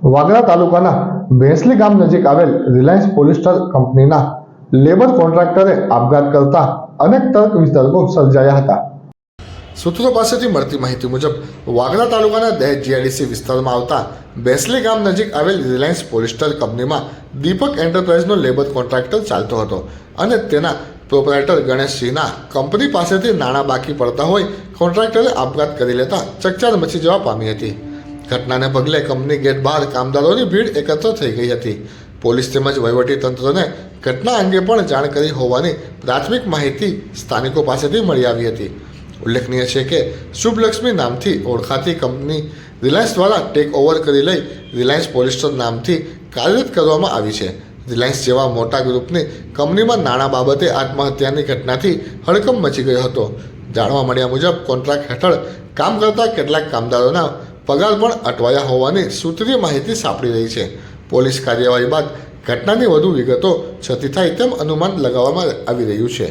વાગરા તાલુકાના ભેંસલી ગામ નજીક આવેલ રિલાયન્સ પોલિસ્ટર કંપનીના લેબર કોન્ટ્રાક્ટરે આપઘાત કરતા અનેક તર્ક વિતર્કો સર્જાયા હતા। સૂત્રો પાસેથી મળતી માહિતી મુજબ વાગરા તાલુકાના દહેજ જીઆઈડીસી વિસ્તારમાં આવતા ભેંસલી ગામ નજીક આવેલ રિલાયન્સ પોલિસ્ટર કંપનીમાં દીપક એન્ટરપ્રાઇઝનો લેબર કોન્ટ્રાક્ટર ચાલતો હતો અને તેના પ્રોપરાઇટર ગણેશસિંહના કંપની પાસેથી નાણાં બાકી પડતા હોય કોન્ટ્રાક્ટરે આપઘાત કરી લેતા ચકચાર મચી જવા પામી હતી। ઘટનાને પગલે કંપની ગેટ બહાર કામદારોની ભીડ એકત્ર થઈ ગઈ હતી। પોલીસ તેમજ વહીવટી તંત્રને ઘટના અંગે પણ જાણ કરી હોવાની પ્રાથમિક માહિતી સ્થાનિકો પાસેથી મળી આવી હતી। ઉલ્લેખનીય છે કે શુભલક્ષ્મી નામથી ઓળખાતી કંપની રિલાયન્સ દ્વારા ટેક ઓવર કરી લઈ રિલાયન્સ પોલિસ્ટર નામથી કાર્યરત કરવામાં આવી છે। રિલાયન્સ જેવા મોટા ગ્રુપની કંપનીમાં નાણાં બાબતે આત્મહત્યાની ઘટનાથી હડકંપ મચી ગયો હતો। જાણવા મળ્યા મુજબ કોન્ટ્રાક્ટ હેઠળ કામ કરતા કેટલાક કામદારોના પગાર પણ અટવાયા હોવાની સૂત્રીય માહિતી સાંપડી રહી છે। પોલીસ કાર્યવાહી બાદ ઘટનાની વધુ વિગતો છતી થાય તેમ અનુમાન લગાવવામાં આવી રહ્યું છે।